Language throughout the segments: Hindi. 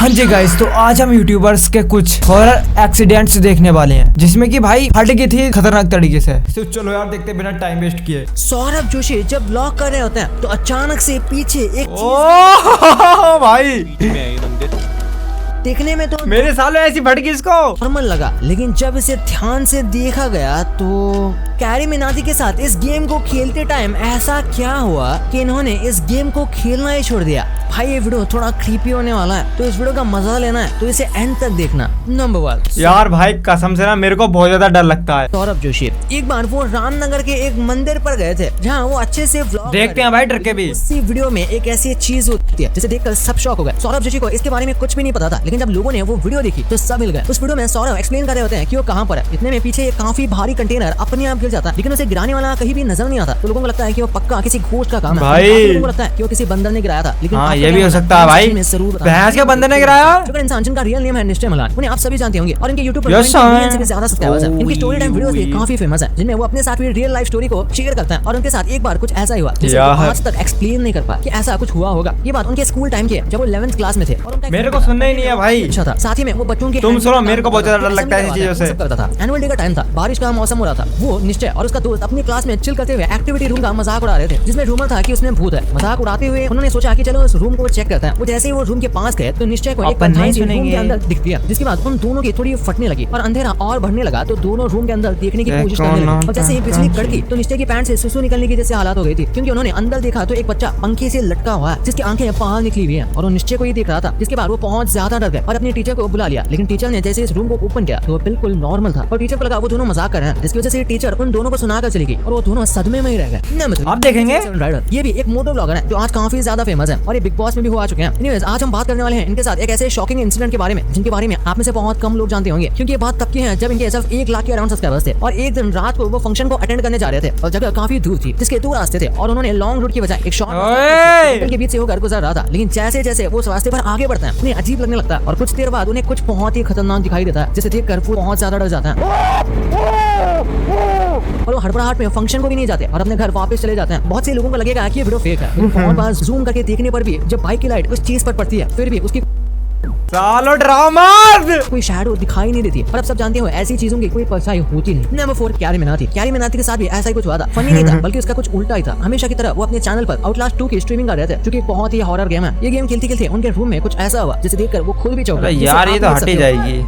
हाँ जी गाइस, तो आज हम यूट्यूबर्स के कुछ हॉरर एक्सीडेंट्स देखने वाले हैं जिसमें कि भाई फट गई थी खतरनाक तरीके से। तो चलो यार देखते बिना टाइम वेस्ट किए। सौरभ जोशी जब ब्लॉग कर रहे होते हैं तो अचानक से पीछे एक ओ भाई देखने में तो मेरे सालों ऐसी फट गई इसको नॉर्मल लगा, लेकिन जब इसे ध्यान से देखा गया तो कैरी मिनाटी के साथ इस गेम को खेलते टाइम ऐसा क्या हुआ कि इन्होंने इस गेम को खेलना ही छोड़ दिया। भाई ये वीडियो थोड़ा क्रीपी होने वाला है, तो इस वीडियो का मजा लेना है तो इसे एंड तक देखना। नंबर 1 यार भाई कसम से ना मेरे को बहुत ज्यादा डर लगता है। सौरभ जोशी एक बार वो रामनगर के एक मंदिर पर गए थे जहाँ वो अच्छे से व्लॉग देखते हैं भाई डर के भी। इसी वीडियो में एक ऐसी चीज होती है जिसे देखकर सब शॉक हो गए। सौरभ जोशी को इसके बारे में कुछ भी नहीं पता था, लेकिन जब लोगों ने वो वीडियो देखी तो सब हिल गए। उस वीडियो में सौरभ एक्सप्लेन कर रहे होते हैं कि वो कहाँ पर है। इतने में पीछे एक काफी भारी कंटेनर अपने आप गिर जाता है, लेकिन उसे गिराने वाला कहीं भी नजर नहीं आता। तो लोगों को लगता है कि वो पक्का किसी घोस्ट का काम है। लोगों को लगता है कि वो किसी बंदर ने गिराया था, लेकिन हाँ, ये भी हो सकता है भाई। भैंस के बंदर ने गिराया। जो इंसान जिनका रियल नेम है निश्चय मलान, उन्हें आप सभी जानते होंगे और इनके YouTube पर मिलियन से भी ज्यादा सब्सक्राइबर्स हैं। इनकी स्टोरी टाइम वीडियोस भी काफी फेमस हैं, जिनमें वो अपने साथ हुई रियल लाइफ स्टोरी को शेयर करते हैं। और उनके साथ एक बार कुछ ऐसा ही हुआ जिसे वो आज तक एक्सप्लेन नहीं कर पाए कि ऐसा कुछ हुआ होगा। ये बात उनके स्कूल टाइम की है, जब वो 11th क्लास में थे। और मेरे को सुनना ही नहीं है भाई। अच्छा था, साथ ही में वो बच्चों के तुम सुनो, मेरे को बहुत ज्यादा डर लगता है ऐसी चीजों से। करता था। एनुअल डे का टाइम था, बारिश का मौसम हो रहा था। वो निश्चय और उसका दोस्त अपनी क्लास में चिल करते हुए एक्टिविटी रूम का मजाक उड़ा रहे थे, जिसमें रूमर था कि उसमें भूत है। मजाक उड़ाते हुए उन्होंने सोचा कि चलो उस रूम को चेक करते हैं। वो जैसे ही वो रूम के पास गए तो निश्चय को एक रूम के अंदर दिख गया, जिसके बाद उन दोनों की थोड़ी फटने लगी और अंधेरा और बढ़ने लगा। तो दोनों रूम के अंदर देखने की कोशिश करने लगे और जैसे ही बिजली कड़की तो निश्चय की पैंट से सुसु निकलने की जैसे हालत हो गई थी, क्योंकि उन्होंने अंदर देखा तो एक बच्चा पंखे से लटका हुआ है जिसकी आंखें बाहर निकली हुई हैं और वो निश्चय को ही देख रहा था। जिसके बाद वो बहुत ज्यादा डर गए और अपने टीचर को बुला लिया, लेकिन टीचर ने जैसे इस रूम को ओपन किया तो वो बिल्कुल नॉर्मल था और टीचर को लगा वो दोनों मजाक कर रहे हैं, जिसकी वजह से टीचर उन दोनों को सुनाकर चली गई और वो दोनों सदमे में ही रह गए। आप देखेंगे ये भी एक मोटो ब्लॉगर है जो आज काफी ज्यादा फेमस है और ये बिग बॉस में भी हो आ चुके हैं। एनीवेज आज हम बात करने वाले हैं इनके साथ एक ऐसे शॉकिंग इंसिडेंट के बारे में जिनके बारे में आप में से बहुत कम लोग जानते होंगे, क्योंकि ये बात तब की है जब इनके सिर्फ 1 लाख के अराउंड सब्सक्राइबर्स थे और एक दिन रात को वो फंक्शन को अटेंड करने जा रहे थे और जगह काफी दूर थी, जिसके 2 रास्ते थे और उन्होंने लॉन्ग रूट की बजाय एक शॉर्ट के बीच से वो घर गुजर रहा था। लेकिन जैसे जैसे वो उस रास्ते पर आगे बढ़ते हैं उन्हें अजीब लगने लगता है और कुछ देर बाद उन्हें कुछ बहुत ही खतरनाक दिखाई देता है, जिसे देखकर वो बहुत ज्यादा डर जाता है और वो हड़बड़ाहट में फंक्शन को भी नहीं जाते और अपने घर वापस चले जाते हैं। बहुत से लोगों को लगेगा कि ये वीडियो फेक है, बहुत बार जूम करके देखने पर भी जब बाइक की लाइट उस चीज पर पड़ती है फिर भी उसकी सालो ड्रामा कोई शैडो दिखाई नहीं देती। और अब सब जानते हो ऐसी चीजों की कोई परछाई होती नहीं। नंबर 4 कैरी मिनाटी के साथ भी ऐसा ही कुछ हुआ था। फनी नहीं था बल्कि उसका कुछ उल्टा ही था। हमेशा की तरह वो अपने चैनल पर आउटलास्ट 2 की स्ट्रीमिंग कर रहे थे, जो कि बहुत ही हॉरर गेम है। ये गेम खेलते खेलते उनके रूम में कुछ ऐसा हुआ जिसे देखकर वो खुद भी चौंक गए। यार ये तो हट ही जाएगी।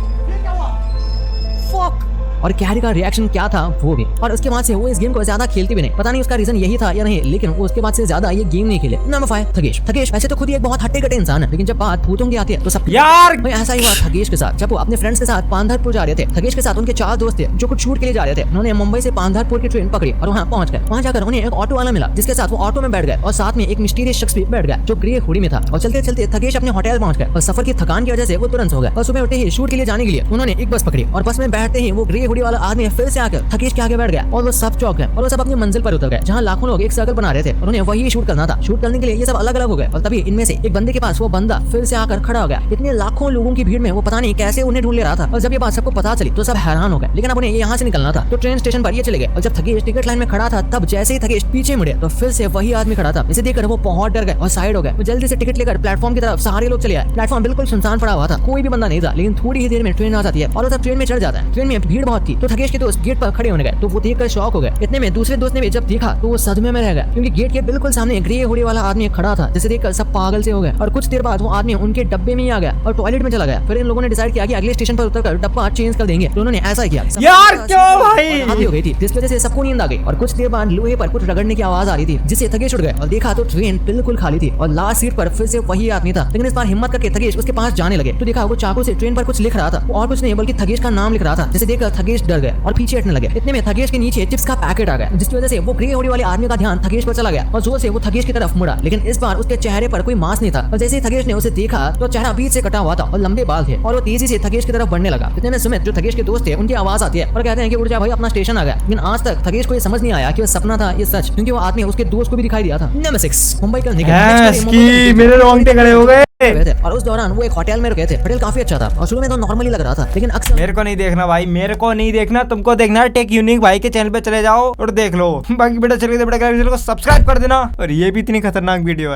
और कैरी का रिएक्शन क्या था वो भी। और उसके बाद से वो इस गेम को ज्यादा खेलती भी नहीं। पता नहीं उसका रीजन यही था या नहीं, लेकिन वो उसके बाद से ज्यादा ये गेम नहीं खेले। नंबर 5 थगेश वैसे तो खुद ही एक बहुत हट्टे कट्टे इंसान है, लेकिन जब बात भूतों की आती है तो सब यार ऐसा ही हुआ थगेश के साथ। जब वो अपने फ्रेंड्स के साथ पांधारपुर जा रहे थे, थगेश के साथ उनके 4 दोस्त थे जो कुछ शूट के लिए जा रहे थे। उन्होंने मुंबई से पांधारपुर की ट्रेन पकड़ी और वहाँ पहुंच गए। वहाँ जाकर उन्हें एक ऑटो वाला मिला, जिसके साथ वो ऑटो में बैठ गए और साथ में एक मिस्टीरियस शख्स भी बैठ गया जो ग्रे हुडी में था। और चलते चलते थगेश अपने होटल पहुंच गए और सफर की थकान की वजह से वो तुरंत हो गए। और सुबह उठते ही शूट के लिए जाने के लिए उन्होंने एक बस पकड़ी और बस में बैठते ही वो ग्रे हुडी वाला आदमी फिर से आकर थगेश के आगे बैठ गया और वो सब चौंक गए और वो सब अपनी मंजिल पर उतर गए, जहाँ लाखों लोग एक सर्कल बना रहे थे और उन्हें वही शूट करना था। शूट करने के लिए ये सब अलग अलग हो गए और तभी इनमें से एक बंदे के पास वो बंदा फिर से आकर खड़ा हो गया। इतने लाखों लोगों की भीड़ में वो पता नहीं कैसे उन्हें ढूंढ ले रहा था। और जब ये बात सबको पता चली तो सब हैरान हो गए, लेकिन अब उन्हें यहाँ से निकलना था तो ट्रेन स्टेशन पर ये चले गए। और जब थगेश टिकट लाइन में खड़ा था तब जैसे ही थगेश पीछे मुड़े तो फिर से वही आदमी खड़ा था। इसे देखकर वो बहुत डर गए और साइड हो गए। जल्दी से टिकट लेकर प्लेटफॉर्म की तरफ सारे लोग चले आए। प्लेटफॉर्म बिल्कुल सुनसान पड़ा हुआ था, कोई भी बंदा नहीं था। लेकिन थोड़ी ही देर में ट्रेन आ जाती है और वो सब ट्रेन में चढ़ जाता है। ट्रेन में भीड़ बहुत थी तो थगेश के दोस्त गेट पर खड़े होने गए तो वो देखकर शॉक हो गए। इतने में दूसरे दोस्त ने भी जब देखा तो वो सदमे में रह गया, क्योंकि गेट के बिल्कुल सामने ग्रे हुडी वाला आदमी खड़ा था, जिसे देखकर सब पागल से हो गए। और कुछ देर बाद वो आदमी उनके डब्बे में ही आ गया और टॉयलेट में चला गया। फिर इन लोगों ने डिसाइड किया कि अगले स्टेशन पर उतरकर डब्बा चेंज कर देंगे, तो उन्होंने ऐसा ही किया। यार क्यों भाई आधी हो गई थी, जिस वजह से सबको नींद आ गई। और कुछ देर बाद लोहे पर कुछ रगड़ने की आवाज आ रही थी, जिससे थगेश उठ गए और देखा तो ट्रेन बिल्कुल खाली थी और लास्ट सीट पर फिर से वही आदमी था। लेकिन इस बार हिम्मत करके थगेश उसके पास जाने लगे तो देखा वो चाकू से ट्रेन पर कुछ लिख रहा था, और कुछ नहीं बल्कि थगेश का नाम लिख रहा था, जिसे देखकर थगेश डर गए और पीछे हटने लगे। इतने में थगेश के नीचे चिप्स का पैकेट आ गया, जिसकी वजह से वो ग्रे हुडी वाले आदमी का ध्यान थगेश पर चला गया और जोर से वो थगेश की तरफ मुड़ा। लेकिन इस बार उसके चेहरे पर कोई मास्क नहीं था और जैसे ही थगेश ने उसे देखा तो चेहरा बीच से कटा हुआ था और लंबे बाल थे और वो तेजी से थगेश की तरफ बढ़ने लगा। इतने में सुमित जो थगेश के दोस्त थे उनकी आवाज आती है और कहते हैं कि उठ जा भाई, अपना स्टेशन आ गया। लेकिन आज तक थगेश को ये समझ नहीं आया कि वो सपना था ये सच, क्योंकि वो आदमी उसके दोस्त को भी दिखाई दिया था। नंबर 6 मुंबई का मेरे रोंगटे खड़े हो गए थे और उस दौरान वो एक होटल में रुके थे। होटल काफी अच्छा था और शुरू में तो नॉर्मली लग रहा था, लेकिन अक्सर मेरे को नहीं देखना भाई, मेरे को नहीं देखना, तुमको देखना है टेक यूनिक भाई के चैनल पे चले जाओ और देख लो। बाकी बेटा चलिए बड़ा चैनल को सब्सक्राइब कर देना। और ये भी इतनी खतरनाक वीडियो है।